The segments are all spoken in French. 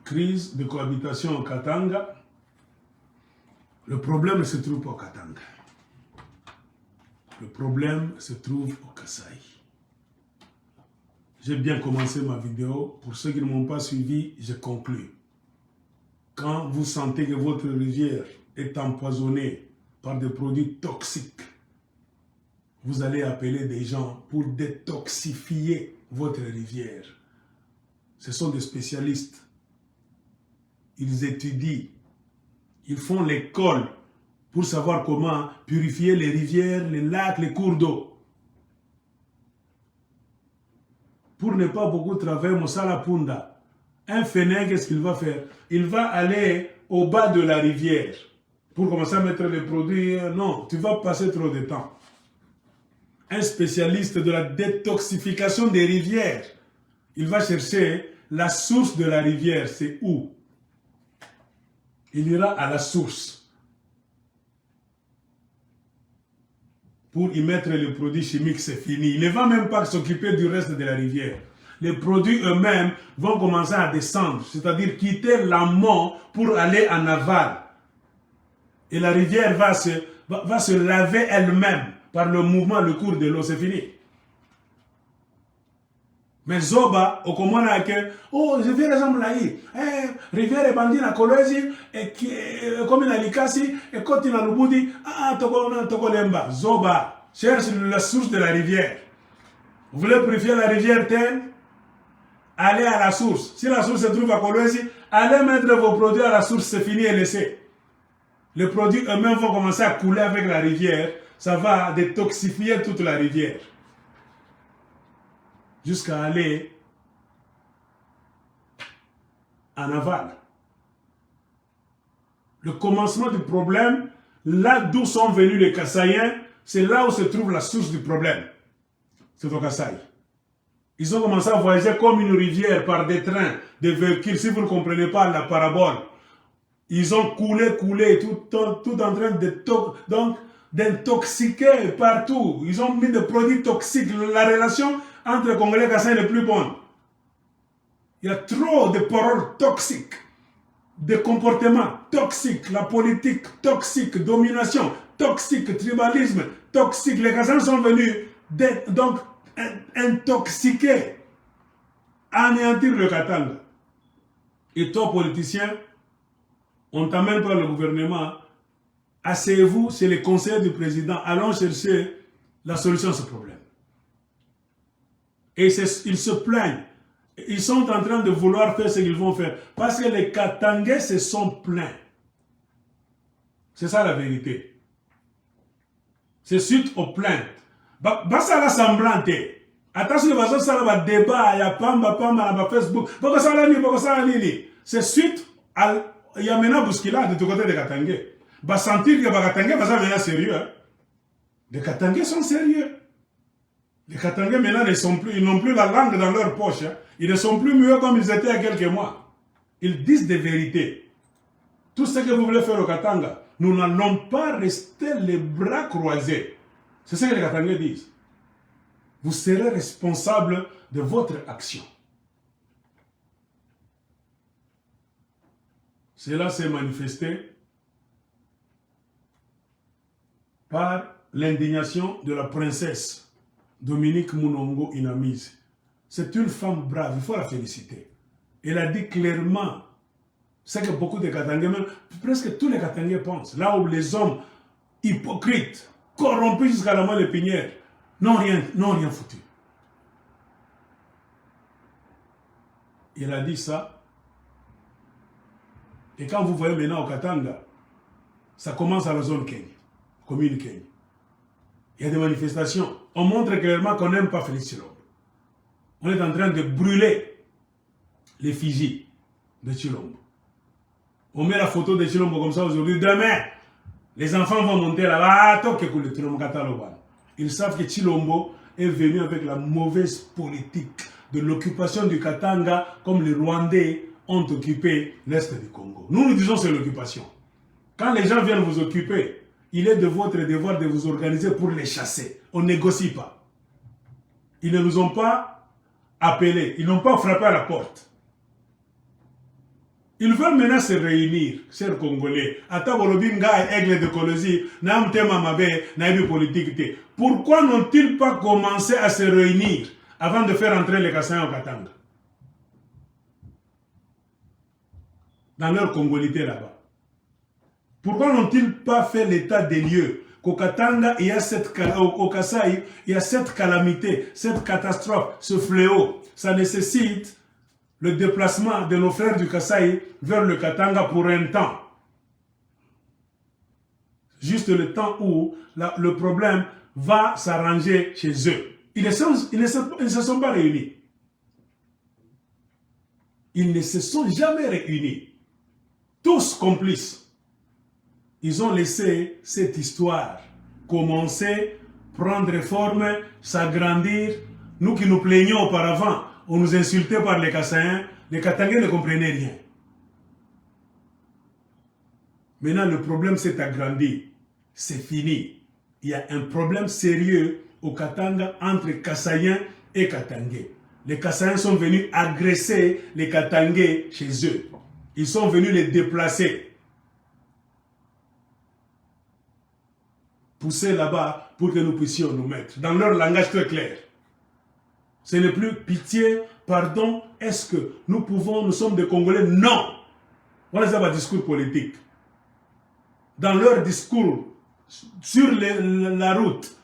Crise de cohabitation au Katanga. Le problème ne se trouve pas au Katanga. Le problème se trouve au Kasaï. J'ai bien commencé ma vidéo. Pour ceux qui ne m'ont pas suivi, je conclus. Quand vous sentez que votre rivière est empoisonnée par des produits toxiques, vous allez appeler des gens pour détoxifier votre rivière. Ce sont des spécialistes. Ils étudient. Ils font l'école pour savoir comment purifier les rivières, les lacs, les cours d'eau. Pour ne pas beaucoup travailler, Moussala Punda, un fainéant, qu'est-ce qu'il va faire? Il va aller au bas de la rivière pour commencer à mettre les produits. Non, tu vas passer trop de temps. Un spécialiste de la détoxification des rivières, il va chercher la source de la rivière. C'est où? Il ira à la source pour y mettre les produits chimiques, c'est fini. Il ne va même pas s'occuper du reste de la rivière. Les produits eux-mêmes vont commencer à descendre, c'est-à-dire quitter l'amont pour aller en aval. Et la rivière va se laver elle-même par le mouvement, le cours de l'eau, c'est fini. Mais Zoba, au Komona, oh, je fais l'exemple là, rivière est bandit na Kolwezi, et comme il a l'Ikasi, et quand il a l'Ubudi, Tokolemba. Zoba, cherche la source de la rivière. Vous voulez purifier la rivière Ten? Allez à la source. Si la source se trouve à Kolwezi, allez mettre vos produits à la source, c'est fini et laissez. Les produits eux-mêmes vont commencer à couler avec la rivière, ça va détoxifier toute la rivière. Jusqu'à aller en aval. Le commencement du problème, là d'où sont venus les Kasaïens, c'est là où se trouve la source du problème. C'est au Kasaï. Ils ont commencé à voyager comme une rivière par des trains, des véhicules, si vous ne comprenez pas la parabole. Ils ont coulé, tout en train d'intoxiquer partout. Ils ont mis des produits toxiques. La relation entre les Congolais et les Kasaïs n'est plus bonne. Il y a trop de paroles toxiques, de comportements toxiques, la politique toxique, domination toxique, tribalisme toxique. Les Kasaïs sont venus donc intoxiquer, anéantir le Katanga. Et toi, politicien, on t'amène par le gouvernement, asseyez-vous, c'est les conseillers du président, allons chercher la solution à ce problème. Et ils se plaignent. Ils sont en train de vouloir faire ce qu'ils vont faire. Parce que les Katangais se sont plaints. C'est ça la vérité. C'est suite aux plaintes. Ça la semblante. Attention, ça va débat, il y a pamba, Facebook. C'est suite à. Il y a maintenant bousculade de côté des Katangais. Va sentir que les Katangais vont venir sérieux. Hein? Les Katangais sont sérieux. Les Katangais maintenant ils n'ont plus la langue dans leur poche. Hein? Ils ne sont plus mieux comme ils étaient il y a quelques mois. Ils disent des vérités. Tout ce que vous voulez faire au Katanga, nous n'allons pas rester les bras croisés. C'est ce que les Katangais disent. Vous serez responsable de votre action. Cela s'est manifesté par l'indignation de la princesse Dominique Munongo Inamise. C'est une femme brave, il faut la féliciter. Elle a dit clairement ce que beaucoup de Katangais, même presque tous les Katangais pensent. Là où les hommes hypocrites, corrompus jusqu'à la moelle épinière, n'ont rien foutu. Elle a dit ça. Et quand vous voyez maintenant au Katanga, ça commence à la zone Kenya, commune Kenya. Il y a des manifestations. On montre clairement qu'on n'aime pas Félix Tshilombo. On est en train de brûler l'effigie de Tshilombo. On met la photo de Tshilombo comme ça aujourd'hui. Demain, les enfants vont monter là-bas. Ils savent que Tshilombo est venu avec la mauvaise politique de l'occupation du Katanga comme les Rwandais ont occupé l'Est du Congo. Nous disons c'est l'occupation. Quand les gens viennent vous occuper, il est de votre devoir de vous organiser pour les chasser. On ne négocie pas. Ils ne nous ont pas appelés, ils n'ont pas frappé à la porte. Ils veulent maintenant se réunir, chers Congolais. Aigle de Colosie, politique. Pourquoi n'ont-ils pas commencé à se réunir avant de faire entrer les Kassaïens au Katanga? Dans leur congolité là-bas. Pourquoi n'ont-ils pas fait l'état des lieux? Qu'au Katanga, il y a au Kasaï, il y a cette calamité, cette catastrophe, ce fléau. Ça nécessite le déplacement de nos frères du Kasaï vers le Katanga pour un temps. Juste le temps où le problème va s'arranger chez eux. Ils ne se sont pas réunis. Ils ne se sont jamais réunis. Tous complices. Ils ont laissé cette histoire commencer, prendre forme, s'agrandir. Nous qui nous plaignions auparavant, on nous insultait par les Kassaïens, les Katangais ne comprenaient rien. Maintenant, le problème s'est agrandi. C'est fini. Il y a un problème sérieux au Katanga entre Kassaïens et Katangais. Les Kassaïens sont venus agresser les Katangais chez eux. Ils sont venus les déplacer. Pousser là-bas pour que nous puissions nous mettre. Dans leur langage très clair. Ce n'est plus pitié, pardon, est-ce que nous sommes des Congolais? Non. Voilà, c'est un discours politique. Dans leur discours, sur la route,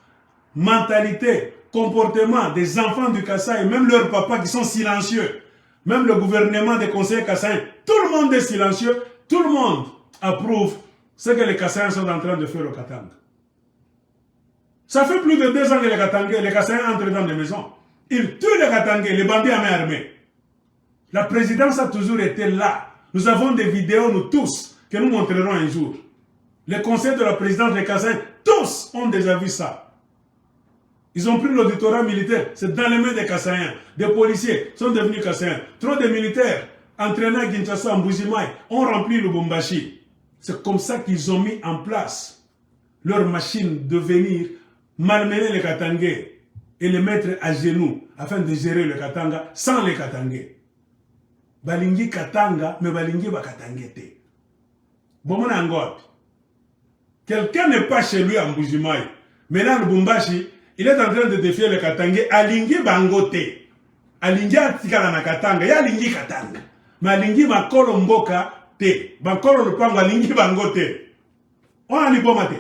mentalité, comportement des enfants du Kasaï, même leurs papas qui sont silencieux, même le gouvernement des conseillers Kassaïens, tout le monde est silencieux, tout le monde approuve ce que les Kassaïens sont en train de faire au Katanga. Ça fait plus de 2 ans que les Kassaïens entrent dans des maisons. Ils tuent les Katangais, les bandits à main armée. La présidence a toujours été là. Nous avons des vidéos, nous tous, que nous montrerons un jour. Les conseils de la présidence des Kassaïens, tous ont déjà vu ça. Ils ont pris l'auditorat militaire, c'est dans les mains des Kassaïens. Des policiers sont devenus Kassaïens. Trop de militaires, entraînés à Kinshasa, en Mbujimaï, ont rempli le Lubumbashi. C'est comme ça qu'ils ont mis en place leur machine de venir malmener les Katangais et les mettre à genoux afin de gérer le Katanga sans les Katangais. Balingi Katanga, mais Balingi Bakatangete. Bomona Ngopi. Quelqu'un n'est pas chez lui en Mbujimaï. Maintenant, le Lubumbashi, il est en train de défier les Katangais. Alingi Bangote. Alingi Atikala na Katanga. Ya Alingi Katanga. Mais Alingi Makolo Mboka te. Bakolo Lupango Alingi Bangote. On a l'ibomate.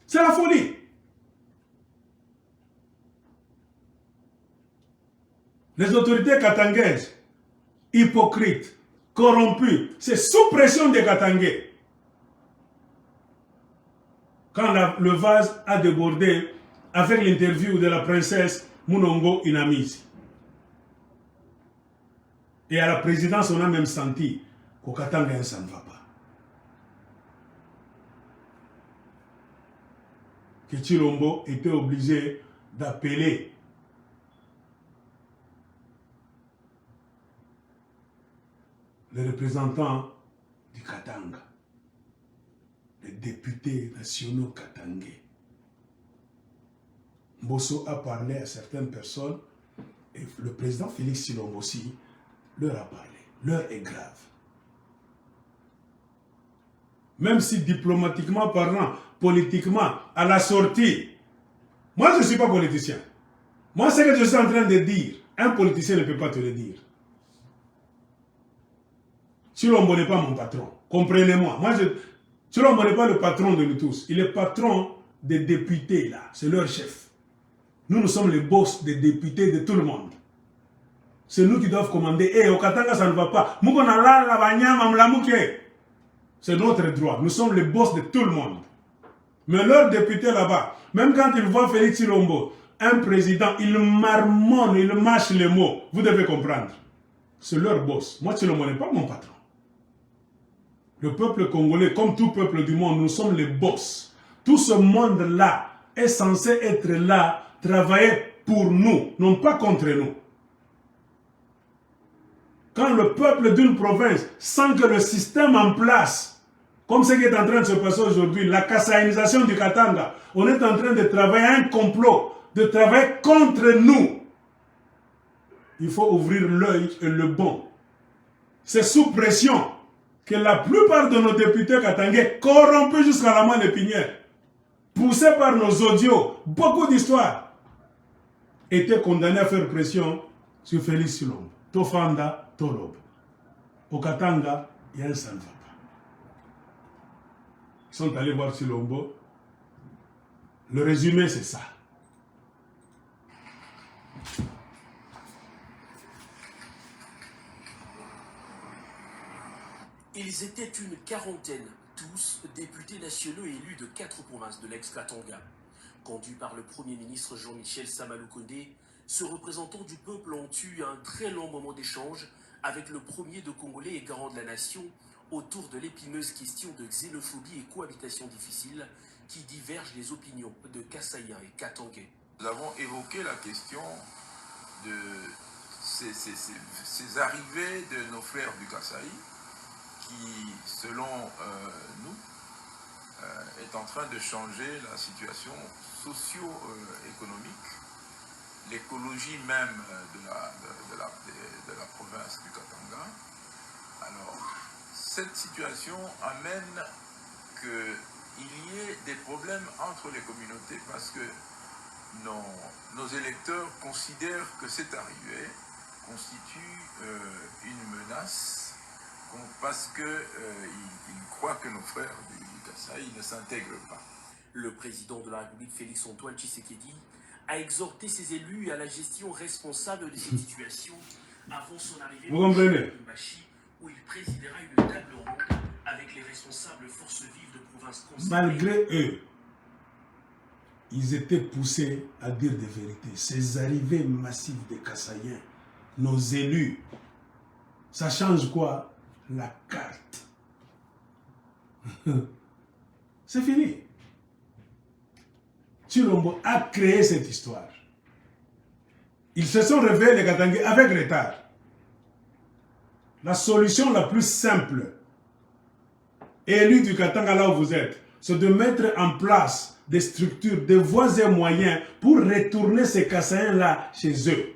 C'est la folie. Les autorités katangaises, hypocrites, corrompues, c'est sous pression des Katangais. Quand le vase a débordé avec l'interview de la princesse Munongo Inamisi. Et à la présidence, on a même senti qu'au Katanga, ça ne va pas. Que Chilombo était obligé d'appeler les représentants du Katanga, les députés nationaux katangais. Mbosso a parlé à certaines personnes et le président Félix Tshilombo aussi leur a parlé. L'heure est grave. Même si diplomatiquement parlant, politiquement, à la sortie, moi je ne suis pas politicien. Moi ce que je suis en train de dire, un politicien ne peut pas te le dire. Tshilombo n'est pas mon patron. Comprenez-moi. Tshilombo n'est pas le patron de nous tous. Il est patron des députés là. C'est leur chef. Nous sommes les boss des députés de tout le monde. C'est nous qui doivent commander. Eh, au Katanga, ça ne va pas. C'est notre droit. Nous sommes les boss de tout le monde. Mais leurs députés là-bas, même quand ils voient Félix Tshilombo, un président, il marmonne, il mâche les mots. Vous devez comprendre. C'est leur boss. Moi, Tshilombo n'est pas mon patron. Le peuple congolais, comme tout peuple du monde, nous sommes les boss. Tout ce monde-là est censé être là, travailler pour nous, non pas contre nous. Quand le peuple d'une province sent que le système en place, comme ce qui est en train de se passer aujourd'hui, la kassaïnisation du Katanga, on est en train de travailler un complot, de travailler contre nous. Il faut ouvrir l'œil et le bon. C'est sous pression que la plupart de nos députés katangais, corrompus jusqu'à la moelle épinière, poussés par nos audios, beaucoup d'histoires, étaient condamnés à faire pression sur Félix Tshilombo. Tofanda, Tolob. Au Katanga, il y a un ça ne va pas. Ils sont allés voir Tshilombo. Le résumé, c'est ça. Ils étaient une quarantaine, tous députés nationaux élus de 4 provinces de l'ex-Katanga. Conduits par le Premier ministre Jean-Michel Samaloukonde, ce représentant du peuple ont eu un très long moment d'échange avec le premier de Congolais et garant de la nation autour de l'épineuse question de xénophobie et cohabitation difficile qui divergent les opinions de Kassaïens et Katangais. Nous avons évoqué la question de ces arrivées de nos frères du Kasaï qui, selon nous, est en train de changer la situation socio-économique, l'écologie même de la province du Katanga. Alors, cette situation amène qu'il y ait des problèmes entre les communautés parce que nos électeurs considèrent que cette arrivée constitue une menace parce qu'ils croient que nos frères du Kasaï ne s'intègrent pas. Le président de la République, Félix-Antoine Tshisekedi, a exhorté ses élus à la gestion responsable de cette situation avant son arrivée Vous comprenez? où il présidera une table ronde avec les responsables forces vives de provinces concernées. Malgré eux, ils étaient poussés à dire des vérités. Ces arrivées massives des Kassaïens, nos élus, ça change quoi? La carte. C'est fini. Tshilombo a créé cette histoire. Ils se sont réveillés, les Katangais, avec retard. La solution la plus simple, élus du Katanga là où vous êtes, c'est de mettre en place des structures, des voies et moyens pour retourner ces Kassaïens-là chez eux.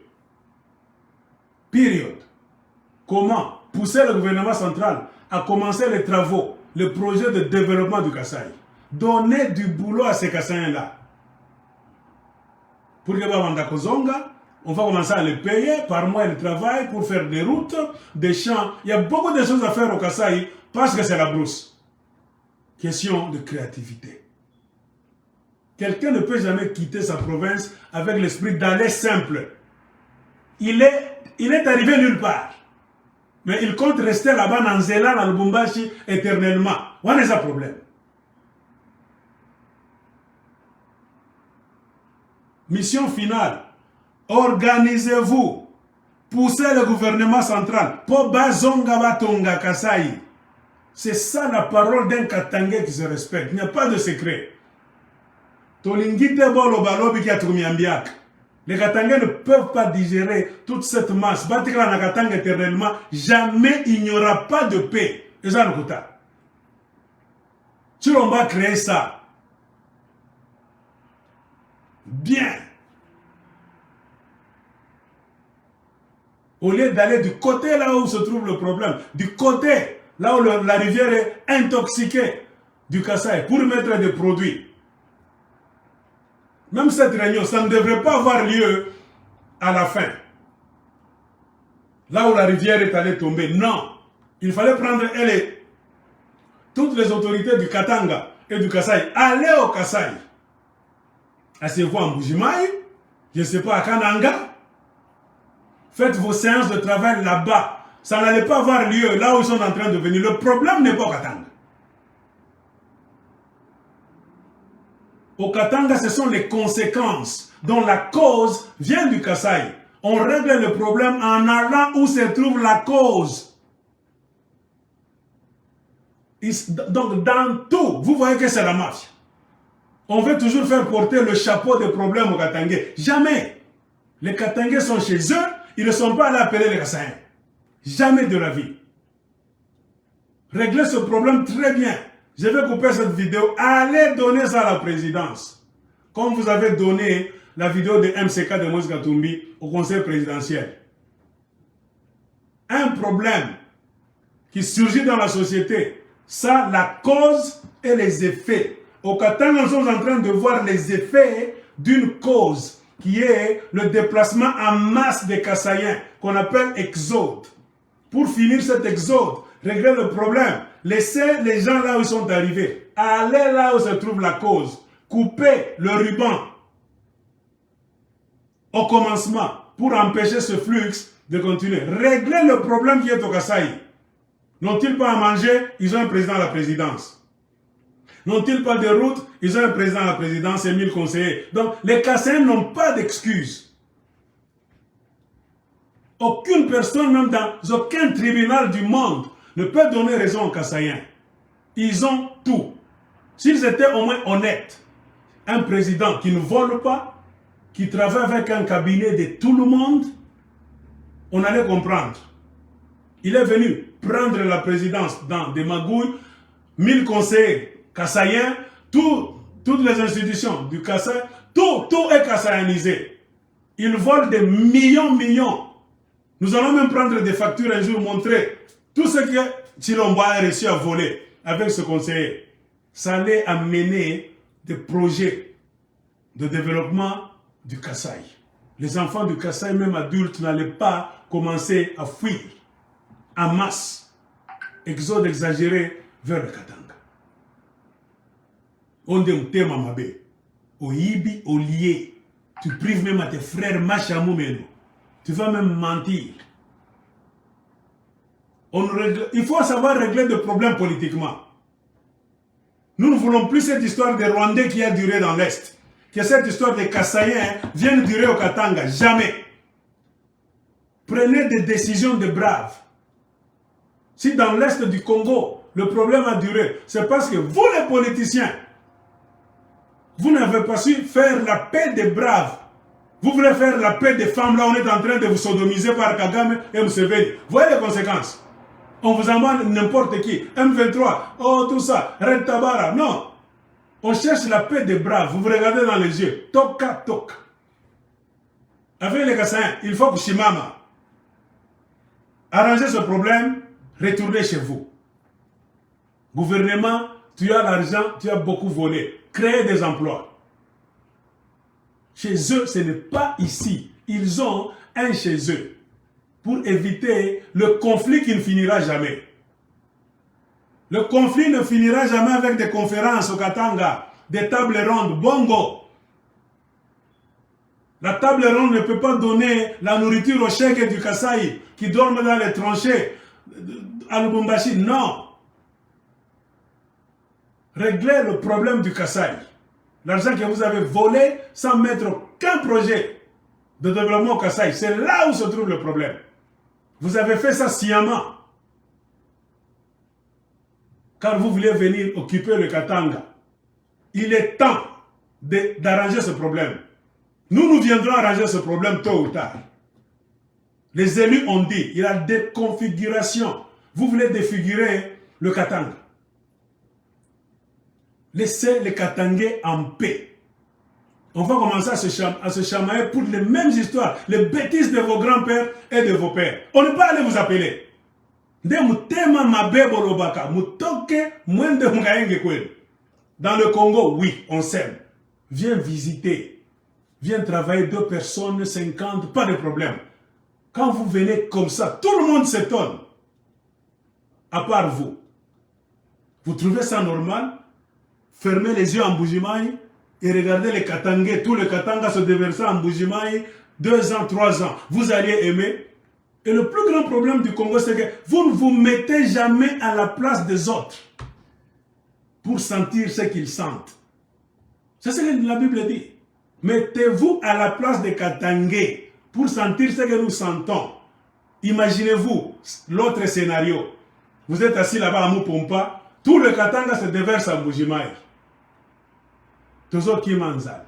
Période. Comment? Pousser le gouvernement central à commencer les travaux, le projet de développement du Kasaï. Donner du boulot à ces Kassaïens-là. Pour que on va commencer à les payer. Par mois, ils travaillent pour faire des routes, des champs. Il y a beaucoup de choses à faire au Kasaï parce que c'est la brousse. Question de créativité. Quelqu'un ne peut jamais quitter sa province avec l'esprit d'aller simple. Il est arrivé nulle part. Mais il compte rester là-bas dans Nzela, dans le Lubumbashi, éternellement. Où est le problème? Mission finale. Organisez-vous. Poussez le gouvernement central. C'est ça la parole d'un Katangais qui se respecte. Il n'y a pas de secret. Les Katangais ne peuvent pas digérer toute cette masse. Jamais il n'y aura pas de paix. Et ça, le Tshilombo a créé ça. Bien. Au lieu d'aller du côté là où se trouve le problème, du côté là où la rivière est intoxiquée du Kasaï pour mettre des produits. Même cette réunion, ça ne devrait pas avoir lieu à la fin. Là où la rivière est allée tomber. Non. Il fallait prendre toutes les autorités du Katanga et du Kasaï. Aller au Kasaï. Asseyez-vous en Bujimaï. Je ne sais pas, à Kananga. Faites vos séances de travail là-bas. Ça n'allait pas avoir lieu là où ils sont en train de venir. Le problème n'est pas au Katanga. Au Katanga, ce sont les conséquences dont la cause vient du Kasaï. On règle le problème en allant où se trouve la cause. Donc, dans tout, vous voyez que c'est la mafia. On veut toujours faire porter le chapeau des problèmes aux Katangais. Jamais. Les Katangais sont chez eux, ils ne sont pas allés appeler les Kassaïens. Jamais de la vie. Réglez ce problème très bien. Je vais couper cette vidéo. Allez donner ça à la présidence. Comme vous avez donné la vidéo de MCK de Moïse Katumbi au conseil présidentiel. Un problème qui surgit dans la société. Ça, la cause et les effets. Au Katanga, nous sommes en train de voir les effets d'une cause qui est le déplacement en masse des Kassaïens, qu'on appelle exode. Pour finir cet exode, régler le problème, laisser les gens là où ils sont arrivés, aller là où se trouve la cause, couper le ruban au commencement pour empêcher ce flux de continuer. Régler le problème qui est au Kasaï. N'ont-ils pas à manger? Ils ont un président à la présidence. N'ont-ils pas de route? Ils ont un président à la présidence et 1000 conseillers. Donc, les Kassaïens n'ont pas d'excuses. Aucune personne, même dans aucun tribunal du monde, ne peut donner raison aux Kassaïens. Ils ont tout. S'ils étaient au moins honnêtes, un président qui ne vole pas, qui travaille avec un cabinet de tout le monde, on allait comprendre. Il est venu prendre la présidence dans des magouilles, 1000 conseillers kassaïens, toutes les institutions du Kassai, tout est kassaïanisé. Ils volent des millions. Nous allons même prendre des factures un jour, montrer tout ce que Chilombo a réussi à voler avec ce conseiller. Ça allait amener des projets de développement du Kassai. Les enfants du Kassai, même adultes, n'allaient pas commencer à fuir en masse. Exode exagéré vers le Katanga. On dit thème Mabé. Au Ibi, au lié. Tu prives même à tes frères Machamoumeno. Tu vas même mentir. Il faut savoir régler des problèmes politiquement. Nous ne voulons plus cette histoire des Rwandais qui a duré dans l'Est. Que cette histoire des Kassaïens vienne durer au Katanga. Jamais. Prenez des décisions de braves. Si dans l'Est du Congo, le problème a duré, c'est parce que vous les politiciens, vous n'avez pas su faire la paix des braves. Vous voulez faire la paix des femmes, là on est en train de vous sodomiser par Kagame et Museveni. Voyez les conséquences. On vous envoie n'importe qui. M23, oh tout ça, Red Tabara. Non. On cherche la paix des braves. Vous vous regardez dans les yeux. Toka, toka. Avec les Kassaïens, il faut que Shimama arranger ce problème, retournez chez vous. Gouvernement, tu as l'argent, tu as beaucoup volé. Créez des emplois. Chez eux, ce n'est pas ici. Ils ont un chez eux. Pour éviter le conflit qui ne finira jamais. Le conflit ne finira jamais avec des conférences au Katanga, des tables rondes, bongo. La table ronde ne peut pas donner la nourriture aux chèques du Kasaï qui dorment dans les tranchées à Lubumbashi. Non. Réglez le problème du Kasaï. L'argent que vous avez volé sans mettre aucun projet de développement au Kasaï. C'est là où se trouve le problème. Vous avez fait ça sciemment. Car vous voulez venir occuper le Katanga. Il est temps d'arranger ce problème. Nous viendrons arranger ce problème tôt ou tard. Les élus ont dit, il y a des configurations. Vous voulez défigurer le Katanga. Laissez les Katangais en paix. On va commencer à se chamailler pour les mêmes histoires, les bêtises de vos grands-pères et de vos pères. On ne peut pas aller vous appeler. Dans le Congo, oui, on s'aime. Viens visiter. Viens travailler 2 personnes, 50, pas de problème. Quand vous venez comme ça, tout le monde s'étonne. À part vous. Vous trouvez ça normal? Fermez les yeux en Mbuji-Mayi et regardez les Katangais. Tous les Katanga se déversent en Mbuji-Mayi 2 ans, 3 ans. Vous alliez aimer. Et le plus grand problème du Congo, c'est que vous ne vous mettez jamais à la place des autres pour sentir ce qu'ils sentent. C'est ce que la Bible dit. Mettez-vous à la place des Katangais pour sentir ce que nous sentons. Imaginez-vous l'autre scénario. Vous êtes assis là-bas à Mupompa, tout le Katanga se déverse à Mbuji-Mayi. Toujours qui manzal.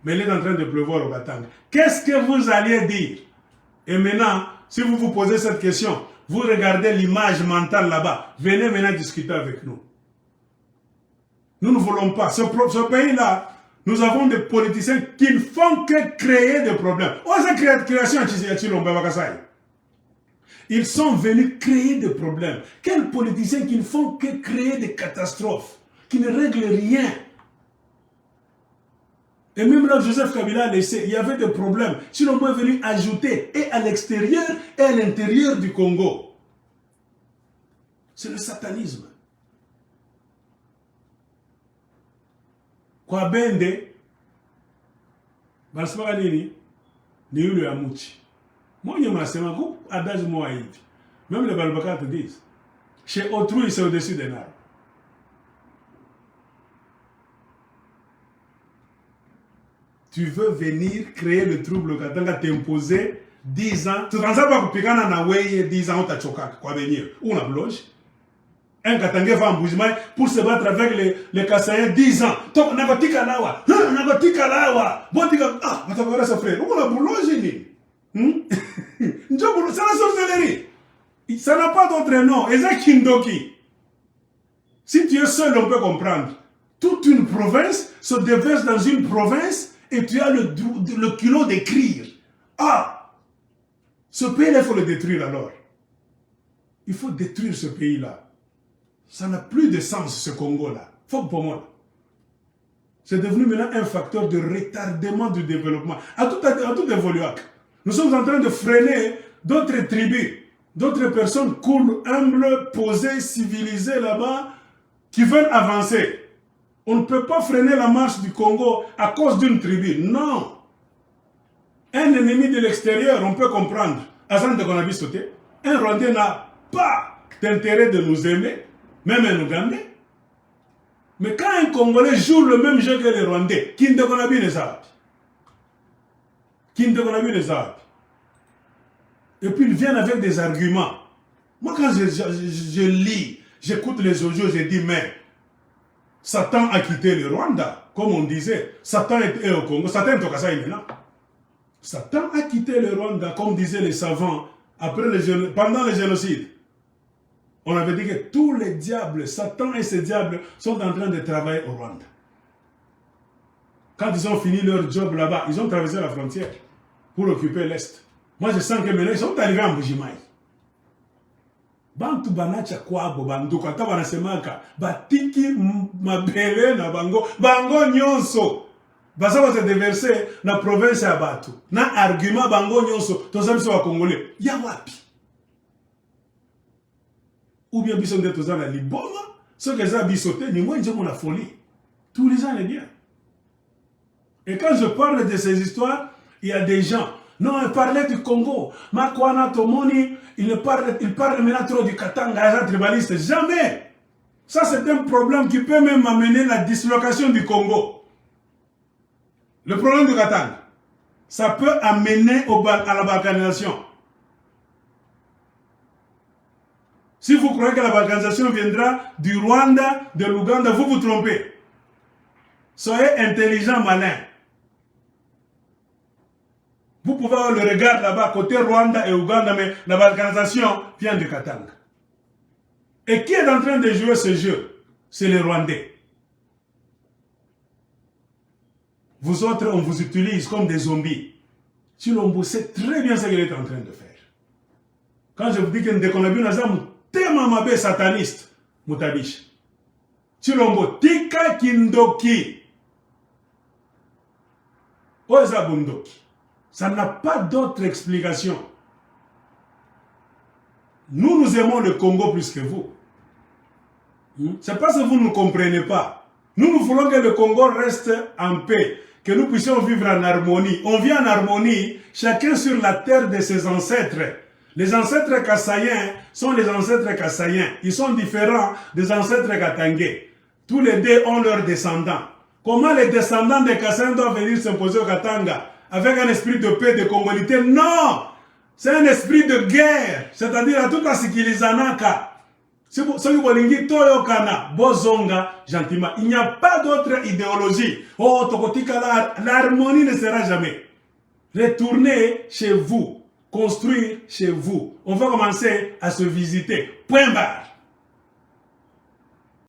Mais il est en train de pleuvoir au Katanga. Qu'est-ce que vous alliez dire? Et maintenant, si vous vous posez cette question, vous regardez l'image mentale là-bas. Venez maintenant discuter avec nous. Nous ne voulons pas. Ce pays-là, nous avons des politiciens qui ne font que créer des problèmes. Oh, c'est création à Chilombo Bakasai. Ils sont venus créer des problèmes. Quels politiciens qui ne font que créer des catastrophes, qui ne règlent rien. Et même là, Joseph Kabila a laissé, il y avait des problèmes. Sinon, on est venu ajouter et à l'extérieur et à l'intérieur du Congo. C'est le satanisme. Kwa bende, basipaka nini, ni yule ya muchi. Moi, je m'assema coup, adage moi hivi. Même les Balbaka te disent, chez autrui, c'est au-dessus des armes. Tu veux venir créer le trouble au Katanga, t'imposer 10 ans. Tu ne sais pas que tu as 10 ans, tu as choqué. Quoi venir? Ou la bloche. Un Katanga va en bougement pour se battre avec les Kassaïens 10 ans. Donc, on a dit Kalawa. On a dit Kalawa. Bon, tu as ah, on t'a ça frère. Ou la bloche, c'est la sorcellerie. Ça n'a pas d'autre nom. Et c'est Kindoki. Si tu es seul, on peut comprendre. Toute une province se déverse dans une province. Et tu as le culot d'écrire. Ah, ce pays-là, il faut le détruire alors. Il faut détruire ce pays-là. Ça n'a plus de sens, ce Congo-là. Faut pour moi. C'est devenu maintenant un facteur de retardement du développement. À tout évoluer. Nous sommes en train de freiner d'autres tribus, d'autres personnes cool, humbles, posées, civilisées là-bas, qui veulent avancer. On ne peut pas freiner la marche du Congo à cause d'une tribu. Non. Un ennemi de l'extérieur, on peut comprendre. Hassan de Konabi sauté. Un Rwandais n'a pas d'intérêt de nous aimer, même un Ougandais. Mais quand un Congolais joue le même jeu que les Rwandais, qui ne Konabi les a. Qui ne Konabi les a. Et puis ils viennent avec des arguments. Moi, quand je lis, j'écoute les audios, je dis, mais Satan a quitté le Rwanda, comme on disait. Satan est au Congo. Satan est au Kasaï maintenant. Satan a quitté le Rwanda, comme disaient les savants, pendant le génocide. On avait dit que tous les diables, Satan et ses diables, sont en train de travailler au Rwanda. Quand ils ont fini leur job là-bas, ils ont traversé la frontière pour occuper l'Est. Moi, je sens que maintenant, ils sont arrivés en Bujimaï. Bantu banacha kwabo banduka ata banasemaka batiki mabele na bango nyonso baza se déverser na province ya batu na argument bango nyonso tozamisa wa congolais ya wapi ou bien biso nde tozana liboma ce que ça bisoté ni moi nje mona folie tous les ans les bien. Et quand je parle de ces histoires, il y a des gens. Non, il parlait du Congo. Makwana Tomoni, il parle maintenant trop du Katanga, tribaliste. Jamais. Ça, c'est un problème qui peut même amener la dislocation du Congo. Le problème du Katanga, ça peut amener à la balkanisation. Si vous croyez que la balkanisation viendra du Rwanda, de l'Ouganda, vous vous trompez. Soyez intelligent, malin. Vous pouvez avoir le regard là-bas, côté Rwanda et Ouganda, mais la balkanisation vient de Katanga. Et qui est en train de jouer ce jeu? C'est les Rwandais. Vous autres, on vous utilise comme des zombies. Chilombo sait très bien ce qu'il est en train de faire. Quand je vous dis que Ndekonabi Nazam, tellement mabé sataniste, Moutabish. Chilombo, tika kindoki. Oza bundoki. Ça n'a pas d'autre explication. Nous aimons le Congo plus que vous. C'est parce que vous ne comprenez pas. Nous voulons que le Congo reste en paix, que nous puissions vivre en harmonie. On vit en harmonie, chacun sur la terre de ses ancêtres. Les ancêtres kassaïens sont les ancêtres kassaïens. Ils sont différents des ancêtres katangais. Tous les deux ont leurs descendants. Comment les descendants des Kassaïens doivent venir s'imposer au Katanga avec un esprit de paix, de congolité? Non! C'est un esprit de guerre. C'est-à-dire à tout à ce qu'il est anaka. Il n'y a pas d'autre idéologie. Oh, l'harmonie ne sera jamais. Retournez chez vous. Construire chez vous. On va commencer à se visiter. Point barre.